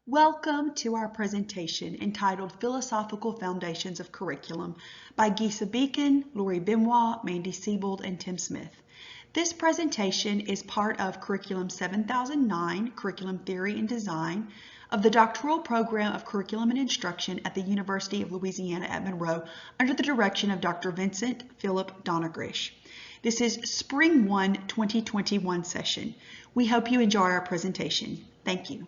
Welcome to our presentation entitled Philosophical Foundations of Curriculum by Gisa Beacon, Lori Benoit, Mandy Siebold, and Tim Smith. This presentation is part of Curriculum 7009, Curriculum Theory and Design, of the Doctoral Program of Curriculum and Instruction at the University of Louisiana at Monroe under the direction of Dr. Vincent Philip Donagrish. This is Spring 1 2021 session. We hope you enjoy our presentation. Thank you.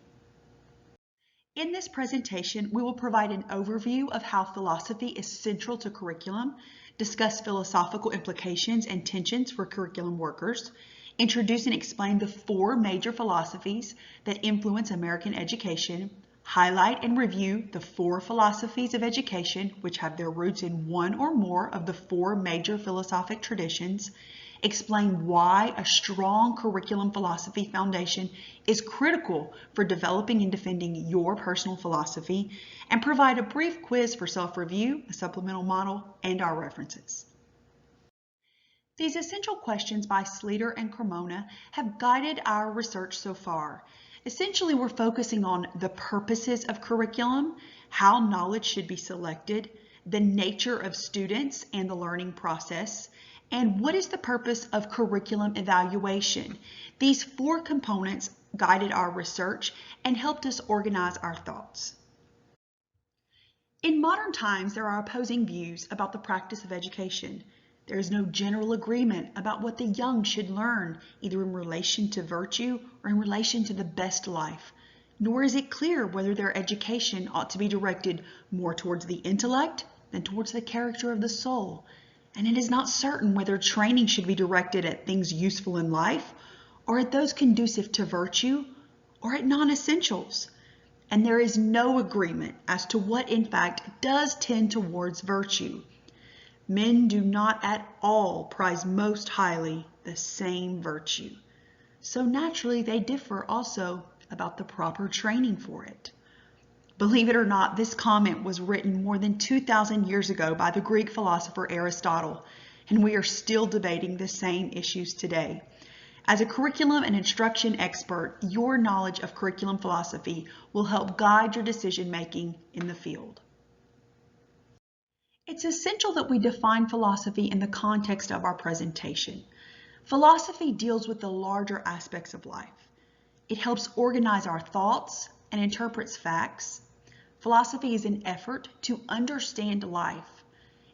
In this presentation, we will provide an overview of how philosophy is central to curriculum, discuss philosophical implications and tensions for curriculum workers, introduce and explain the four major philosophies that influence American education, highlight and review the four philosophies of education which have their roots in one or more of the four major philosophic traditions, explain why a strong curriculum philosophy foundation is critical for developing and defending your personal philosophy, and provide a brief quiz for self-review, a supplemental model, and our references. These essential questions by Sleater and Cremona have guided our research so far. Essentially, we're focusing on the purposes of curriculum, how knowledge should be selected, the nature of students and the learning process, and what is the purpose of curriculum evaluation. These four components guided our research and helped us organize our thoughts. In modern times, there are opposing views about the practice of education. There is no general agreement about what the young should learn, either in relation to virtue or in relation to the best life, nor is it clear whether their education ought to be directed more towards the intellect than towards the character of the soul. And it is not certain whether training should be directed at things useful in life, or at those conducive to virtue, or at non-essentials. And there is no agreement as to what in fact does tend towards virtue. Men do not at all prize most highly the same virtue. So naturally they differ also about the proper training for it. Believe it or not, this comment was written more than 2,000 years ago by the Greek philosopher Aristotle, and we are still debating the same issues today. As a curriculum and instruction expert, your knowledge of curriculum philosophy will help guide your decision-making in the field. It's essential that we define philosophy in the context of our presentation. Philosophy deals with the larger aspects of life. It helps organize our thoughts and interprets facts. Philosophy is an effort to understand life.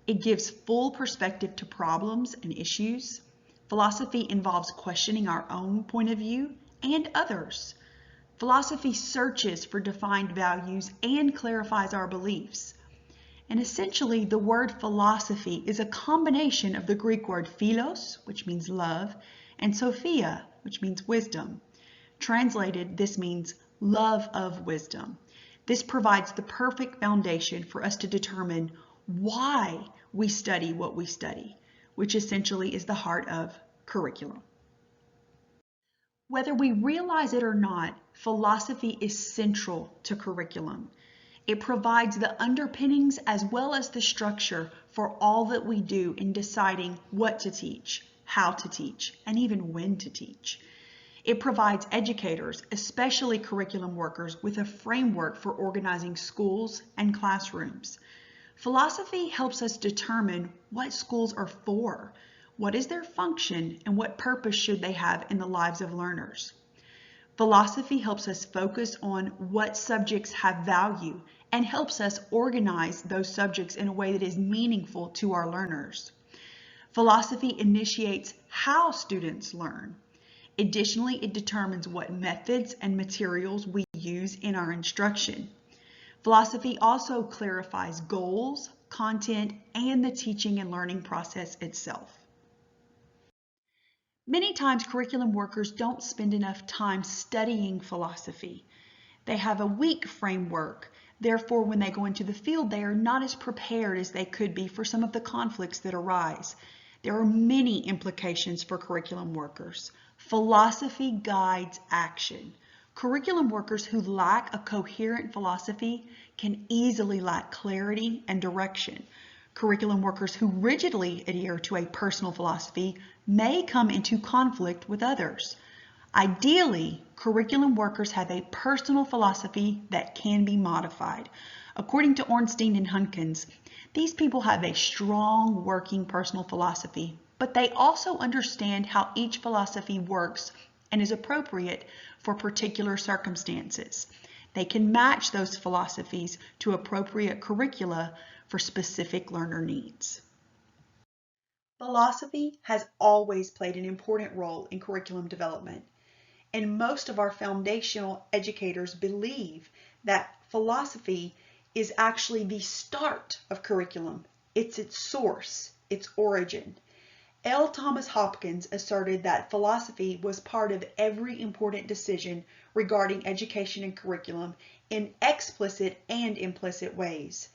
It gives full perspective to problems and issues. Philosophy involves questioning our own point of view and others. Philosophy searches for defined values and clarifies our beliefs. And essentially, the word philosophy is a combination of the Greek word philos, which means love, and sophia, which means wisdom. Translated, this means love of wisdom. This provides the perfect foundation for us to determine why we study what we study, which essentially is the heart of curriculum. Whether we realize it or not, philosophy is central to curriculum. It provides the underpinnings as well as the structure for all that we do in deciding what to teach, how to teach, and even when to teach. It provides educators, especially curriculum workers, with a framework for organizing schools and classrooms. Philosophy helps us determine what schools are for, what is their function, and what purpose should they have in the lives of learners. Philosophy helps us focus on what subjects have value and helps us organize those subjects in a way that is meaningful to our learners. Philosophy initiates how students learn. Additionally, it determines what methods and materials we use in our instruction. Philosophy also clarifies goals, content, and the teaching and learning process itself. Many times, curriculum workers don't spend enough time studying philosophy. They have a weak framework. Therefore, when they go into the field, they are not as prepared as they could be for some of the conflicts that arise. There are many implications for curriculum workers. Philosophy guides action. Curriculum workers who lack a coherent philosophy can easily lack clarity and direction. Curriculum workers who rigidly adhere to a personal philosophy may come into conflict with others. Ideally, curriculum workers have a personal philosophy that can be modified. According to Ornstein and Hunkins, these people have a strong working personal philosophy, but they also understand how each philosophy works and is appropriate for particular circumstances. They can match those philosophies to appropriate curricula for specific learner needs. Philosophy has always played an important role in curriculum development, and most of our foundational educators believe that philosophy is actually the start of curriculum. It's its source, its origin. L. Thomas Hopkins asserted that philosophy was part of every important decision regarding education and curriculum in explicit and implicit ways.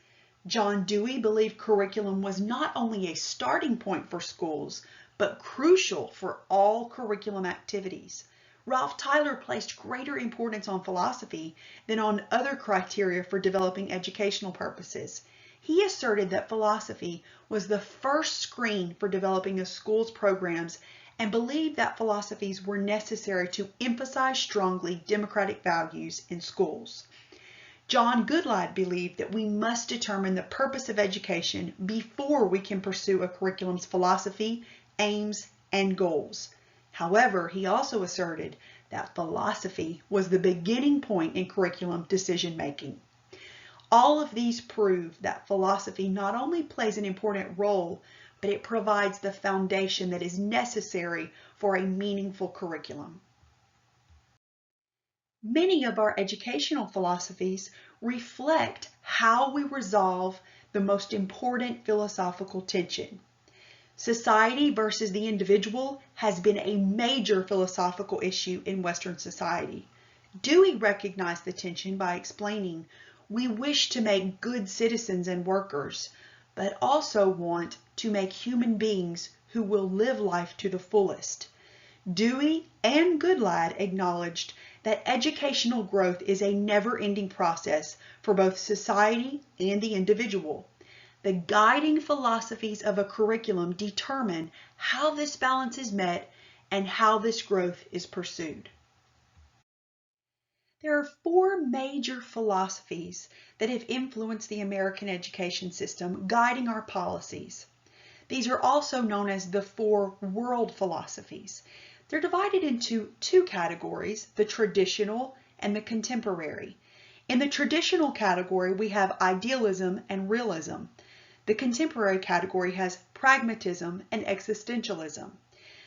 John Dewey believed curriculum was not only a starting point for schools, but crucial for all curriculum activities. Ralph Tyler placed greater importance on philosophy than on other criteria for developing educational purposes. He asserted that philosophy was the first screen for developing a school's programs and believed that philosophies were necessary to emphasize strongly democratic values in schools. John Goodlad believed that we must determine the purpose of education before we can pursue a curriculum's philosophy, aims, and goals. However, he also asserted that philosophy was the beginning point in curriculum decision making. All of these prove that philosophy not only plays an important role, but it provides the foundation that is necessary for a meaningful curriculum. Many of our educational philosophies reflect how we resolve the most important philosophical tension. Society versus the individual has been a major philosophical issue in Western society. Dewey recognized the tension by explaining, "We wish to make good citizens and workers, but also want to make human beings who will live life to the fullest." Dewey and Goodlad acknowledged that educational growth is a never-ending process for both society and the individual. The guiding philosophies of a curriculum determine how this balance is met and how this growth is pursued. There are four major philosophies that have influenced the American education system, guiding our policies. These are also known as the four world philosophies. They're divided into two categories, the traditional and the contemporary. In the traditional category, we have idealism and realism. The contemporary category has pragmatism and existentialism.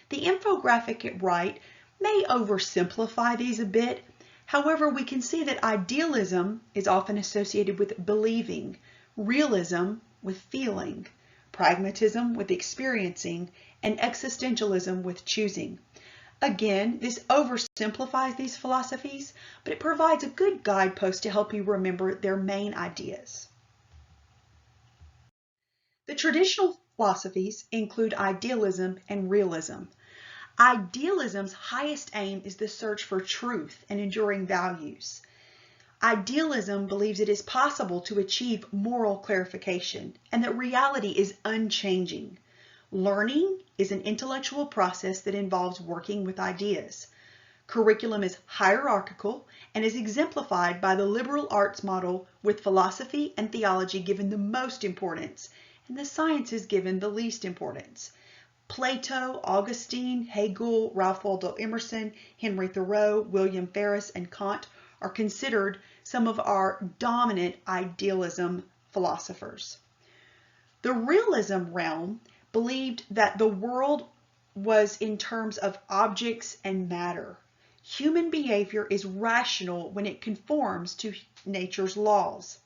The infographic at right may oversimplify these a bit. However, we can see that idealism is often associated with believing, realism with feeling, pragmatism with experiencing, and existentialism with choosing. Again, this oversimplifies these philosophies, but it provides a good guidepost to help you remember their main ideas. The traditional philosophies include idealism and realism. Idealism's highest aim is the search for truth and enduring values. Idealism believes it is possible to achieve moral clarification and that reality is unchanging. Learning is an intellectual process that involves working with ideas. Curriculum is hierarchical and is exemplified by the liberal arts model, with philosophy and theology given the most importance and the sciences given the least importance. Plato, Augustine, Hegel, Ralph Waldo Emerson, Henry Thoreau, William Ferris, and Kant are considered some of our dominant idealism philosophers. The realism realm believed that the world was in terms of objects and matter. Human behavior is rational when it conforms to nature's laws.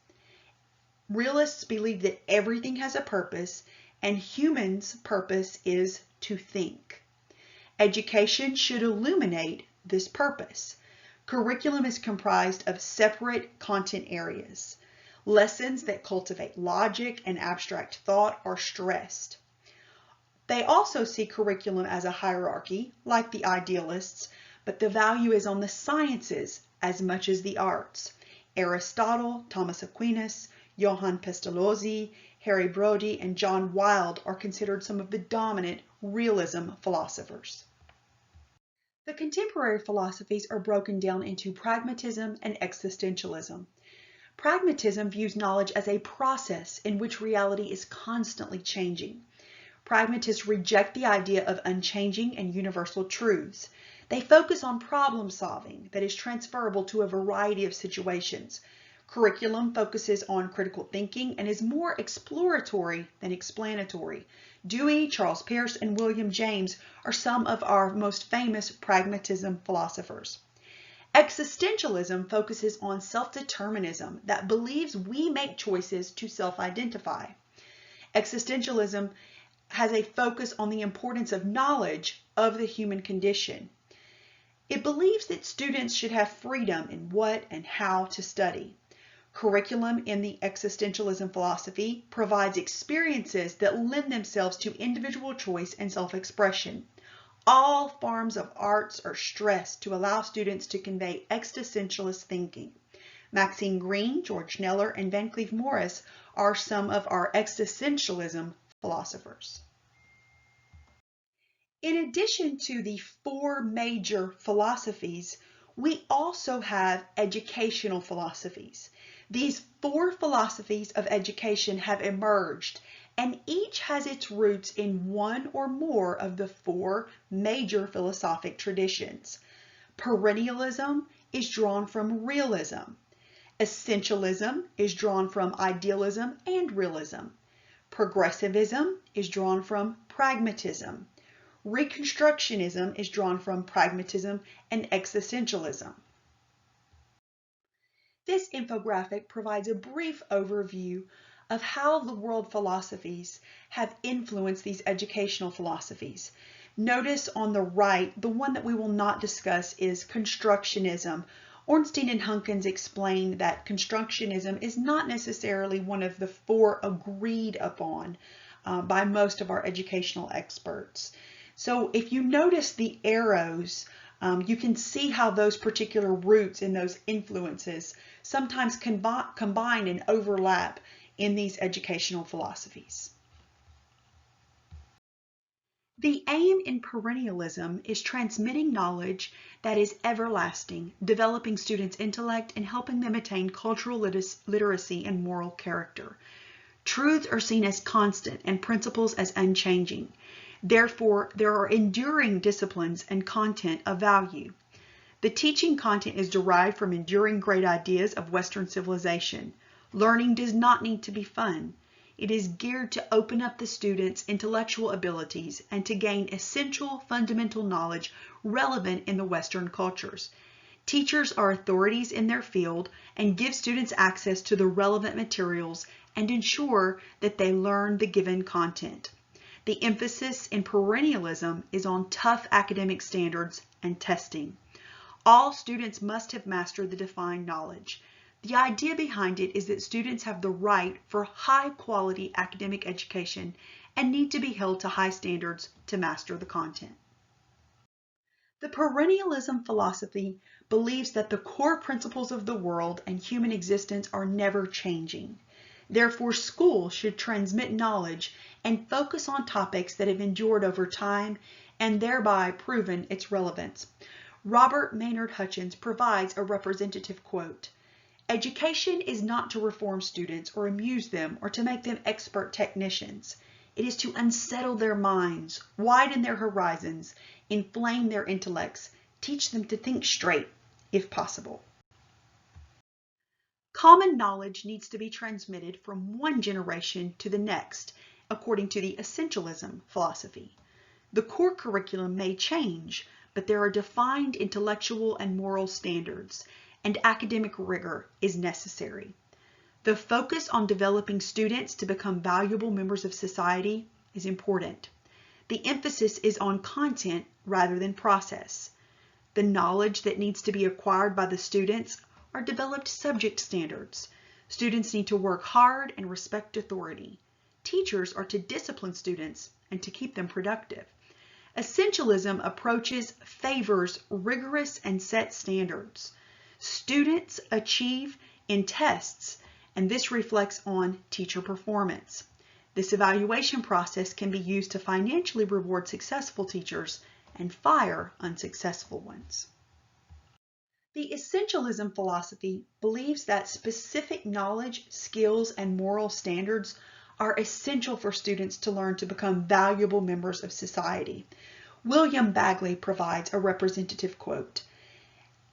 Realists believe that everything has a purpose, and humans' purpose is to think. Education should illuminate this purpose. Curriculum is comprised of separate content areas. Lessons that cultivate logic and abstract thought are stressed. They also see curriculum as a hierarchy, like the idealists, but the value is on the sciences as much as the arts. Aristotle, Thomas Aquinas, Johann Pestalozzi, Harry Brodie, and John Wilde are considered some of the dominant realism philosophers. The contemporary philosophies are broken down into pragmatism and existentialism. Pragmatism views knowledge as a process in which reality is constantly changing. Pragmatists reject the idea of unchanging and universal truths. They focus on problem solving that is transferable to a variety of situations. Curriculum focuses on critical thinking and is more exploratory than explanatory. Dewey, Charles Peirce, and William James are some of our most famous pragmatism philosophers. Existentialism focuses on self-determinism that believes we make choices to self-identify. Existentialism has a focus on the importance of knowledge of the human condition. It believes that students should have freedom in what and how to study. Curriculum in the existentialism philosophy provides experiences that lend themselves to individual choice and self-expression. All forms of arts are stressed to allow students to convey existentialist thinking. Maxine Greene, George Kneller, and Van Cleave Morris are some of our existentialism philosophers. In addition to the four major philosophies, we also have educational philosophies. These four philosophies of education have emerged, and each has its roots in one or more of the four major philosophic traditions. Perennialism is drawn from realism. Essentialism is drawn from idealism and realism. Progressivism is drawn from pragmatism. Reconstructionism is drawn from pragmatism and existentialism. This infographic provides a brief overview of how the world philosophies have influenced these educational philosophies. Notice on the right, the one that we will not discuss is constructionism. Ornstein and Hunkins explain that constructionism is not necessarily one of the four agreed upon by most of our educational experts. So if you notice the arrows, you can see how those particular roots and those influences sometimes combine and overlap in these educational philosophies. The aim in perennialism is transmitting knowledge that is everlasting, developing students' intellect, and helping them attain cultural literacy and moral character. Truths are seen as constant and principles as unchanging. Therefore, there are enduring disciplines and content of value. The teaching content is derived from enduring great ideas of Western civilization. Learning does not need to be fun. It is geared to open up the students' intellectual abilities and to gain essential fundamental knowledge relevant in the Western cultures. Teachers are authorities in their field and give students access to the relevant materials and ensure that they learn the given content. The emphasis in perennialism is on tough academic standards and testing. All students must have mastered the defined knowledge. The idea behind it is that students have the right for high-quality academic education and need to be held to high standards to master the content. The perennialism philosophy believes that the core principles of the world and human existence are never changing. Therefore, school should transmit knowledge and focus on topics that have endured over time and thereby proven its relevance. Robert Maynard Hutchins provides a representative quote, "Education is not to reform students or amuse them or to make them expert technicians. It is to unsettle their minds, widen their horizons, inflame their intellects, teach them to think straight, if possible." Common knowledge needs to be transmitted from one generation to the next, according to the essentialism philosophy. The core curriculum may change, but there are defined intellectual and moral standards, and academic rigor is necessary. The focus on developing students to become valuable members of society is important. The emphasis is on content rather than process. The knowledge that needs to be acquired by the students are developed subject standards. Students need to work hard and respect authority. Teachers are to discipline students and to keep them productive. Essentialism approaches favors rigorous and set standards. Students achieve in tests, and this reflects on teacher performance. This evaluation process can be used to financially reward successful teachers and fire unsuccessful ones. The essentialism philosophy believes that specific knowledge, skills, and moral standards are essential for students to learn to become valuable members of society. William Bagley provides a representative quote.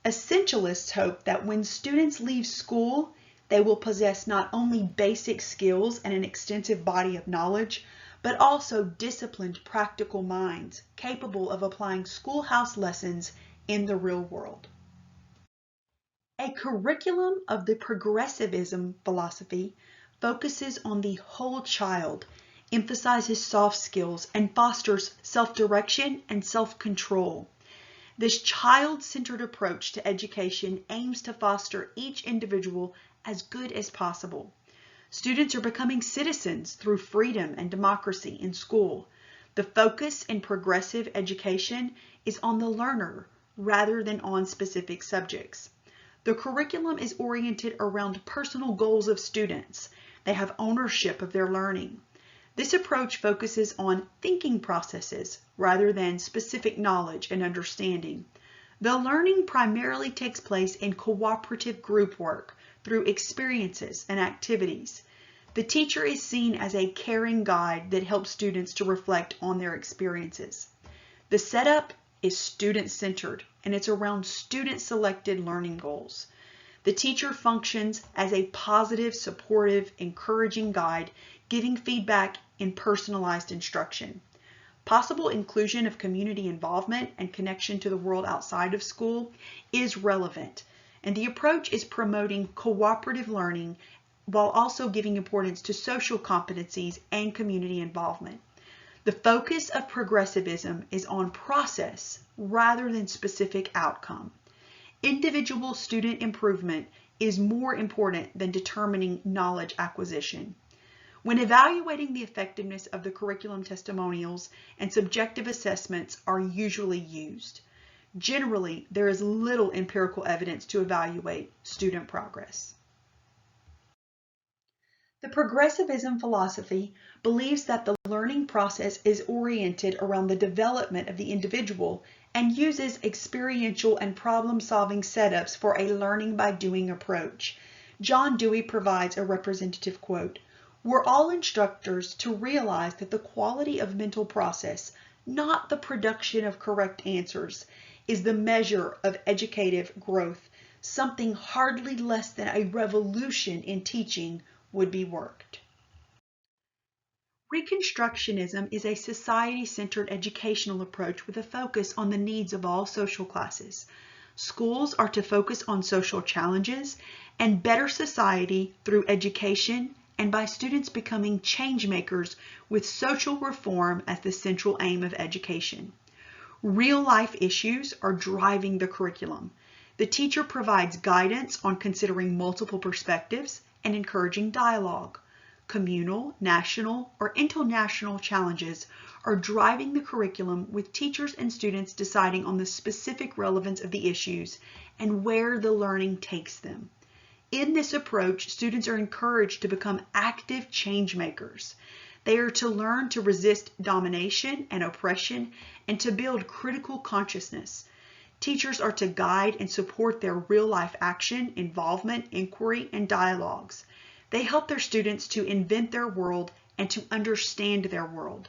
Essentialists hope that when students leave school, they will possess not only basic skills and an extensive body of knowledge, but also disciplined, practical minds capable of applying schoolhouse lessons in the real world. A curriculum of the Progressivism philosophy focuses on the whole child, emphasizes soft skills, and fosters self-direction and self-control. This child-centered approach to education aims to foster each individual as good as possible. Students are becoming citizens through freedom and democracy in school. The focus in progressive education is on the learner rather than on specific subjects. The curriculum is oriented around personal goals of students. They have ownership of their learning. This approach focuses on thinking processes rather than specific knowledge and understanding. The learning primarily takes place in cooperative group work through experiences and activities. The teacher is seen as a caring guide that helps students to reflect on their experiences. The setup is student-centered, and it's around student-selected learning goals. The teacher functions as a positive, supportive, encouraging guide, giving feedback in personalized instruction. Possible inclusion of community involvement and connection to the world outside of school is relevant, and the approach is promoting cooperative learning while also giving importance to social competencies and community involvement. The focus of progressivism is on process rather than specific outcome. Individual student improvement is more important than determining knowledge acquisition. When evaluating the effectiveness of the curriculum, testimonials and subjective assessments are usually used. Generally, there is little empirical evidence to evaluate student progress. The progressivism philosophy believes that the learning process is oriented around the development of the individual and uses experiential and problem-solving setups for a learning by doing approach. John Dewey provides a representative quote, "We're all instructors to realize that the quality of mental process, not the production of correct answers, is the measure of educative growth. Something hardly less than a revolution in teaching would be worked." Reconstructionism is a society-centered educational approach with a focus on the needs of all social classes. Schools are to focus on social challenges and better society through education and by students becoming change makers with social reform as the central aim of education. Real-life issues are driving the curriculum. The teacher provides guidance on considering multiple perspectives and encouraging dialogue. Communal, national, or international challenges are driving the curriculum with teachers and students deciding on the specific relevance of the issues and where the learning takes them. In this approach, students are encouraged to become active change makers. They are to learn to resist domination and oppression and to build critical consciousness. Teachers are to guide and support their real-life action, involvement, inquiry, and dialogues. They help their students to invent their world and to understand their world.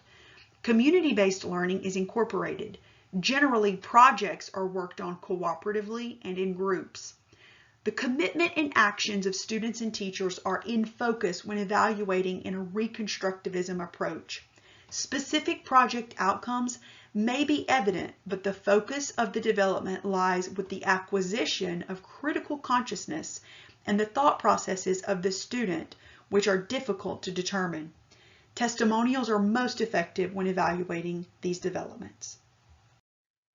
Community-based learning is incorporated. Generally, projects are worked on cooperatively and in groups. The commitment and actions of students and teachers are in focus when evaluating in a reconstructivism approach. Specific project outcomes may be evident, but the focus of the development lies with the acquisition of critical consciousness and the thought processes of the student, which are difficult to determine. Testimonials are most effective when evaluating these developments.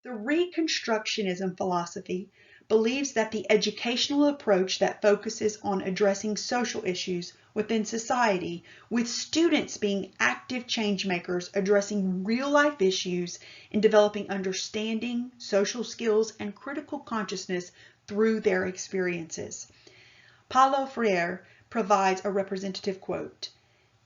The Reconstructionism philosophy believes that the educational approach that focuses on addressing social issues within society, with students being active change makers addressing real-life issues and developing understanding, social skills, and critical consciousness through their experiences. Paulo Freire provides a representative quote,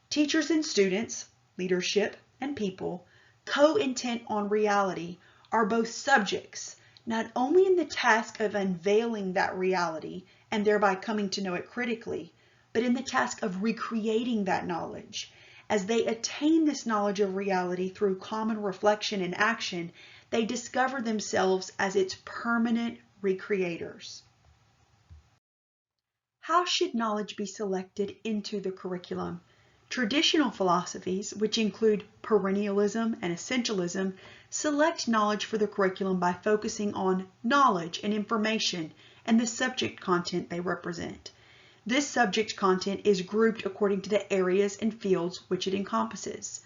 "Teachers and students, leadership, and people, co-intent on reality, are both subjects, not only in the task of unveiling that reality and thereby coming to know it critically, but in the task of recreating that knowledge. As they attain this knowledge of reality through common reflection and action, they discover themselves as its permanent recreators. How should knowledge be selected into the curriculum? Traditional philosophies, which include perennialism and essentialism, select knowledge for the curriculum by focusing on knowledge and information and the subject content they represent. This subject content is grouped according to the areas and fields which it encompasses.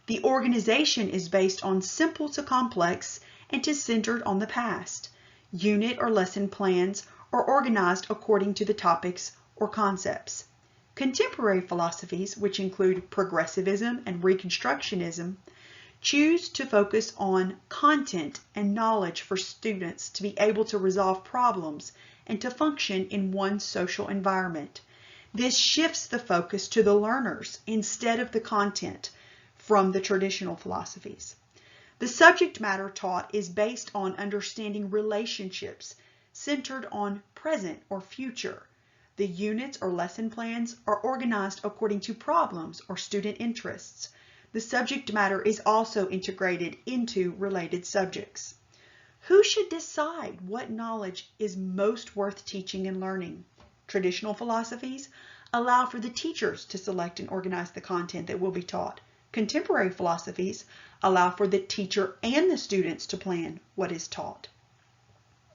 The organization is based on simple to complex and is centered on the past. Unit or lesson plans are organized according to the topics or concepts. Contemporary philosophies, which include Progressivism and Reconstructionism, choose to focus on content and knowledge for students to be able to resolve problems and to function in one's social environment. This shifts the focus to the learners instead of the content from the traditional philosophies. The subject matter taught is based on understanding relationships centered on present or future. The units or lesson plans are organized according to problems or student interests. The subject matter is also integrated into related subjects. Who should decide what knowledge is most worth teaching and learning? Traditional philosophies allow for the teachers to select and organize the content that will be taught. Contemporary philosophies allow for the teacher and the students to plan what is taught.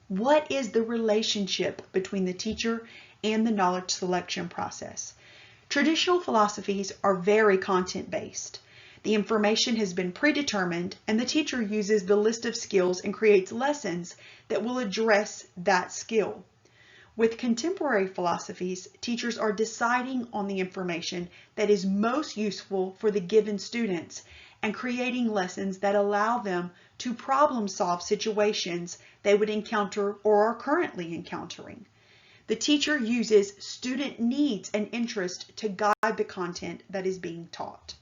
What is the relationship between the teacher and the knowledge selection process? Traditional philosophies are very content-based. The information has been predetermined, and the teacher uses the list of skills and creates lessons that will address that skill. With contemporary philosophies, teachers are deciding on the information that is most useful for the given students and creating lessons that allow them to problem solve situations they would encounter or are currently encountering. The teacher uses student needs and interest to guide the content that is being taught.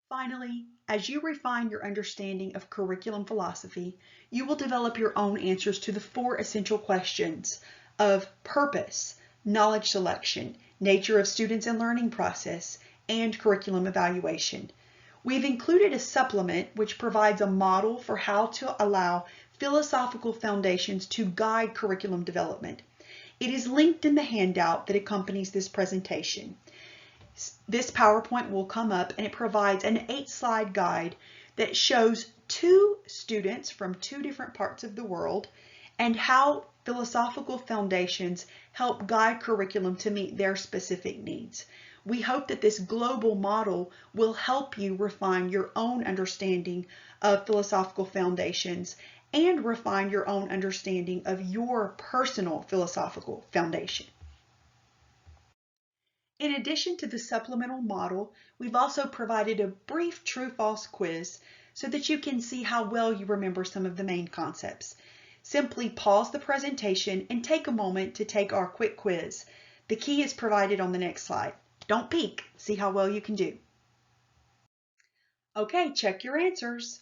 Finally, as you refine your understanding of curriculum philosophy, you will develop your own answers to the 4 essential questions of purpose, knowledge selection, nature of students and learning process, and curriculum evaluation. We've included a supplement which provides a model for how to allow philosophical foundations to guide curriculum development. It is linked in the handout that accompanies this presentation. This PowerPoint will come up and it provides an 8-slide guide that shows 2 students from 2 different parts of the world and how philosophical foundations help guide curriculum to meet their specific needs. We hope that this global model will help you refine your own understanding of philosophical foundations and refine your own understanding of your personal philosophical foundation. In addition to the supplemental model, we've also provided a brief true-false quiz so that you can see how well you remember some of the main concepts. Simply pause the presentation and take a moment to take our quick quiz. The key is provided on the next slide. Don't peek, see how well you can do. Okay, check your answers.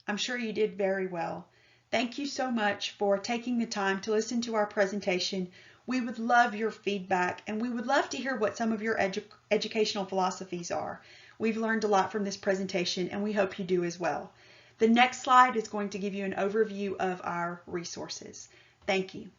I'm sure you did very well. Thank you so much for taking the time to listen to our presentation. We would love your feedback, and we would love to hear what some of your educational philosophies are. We've learned a lot from this presentation, and we hope you do as well. The next slide is going to give you an overview of our resources. Thank you.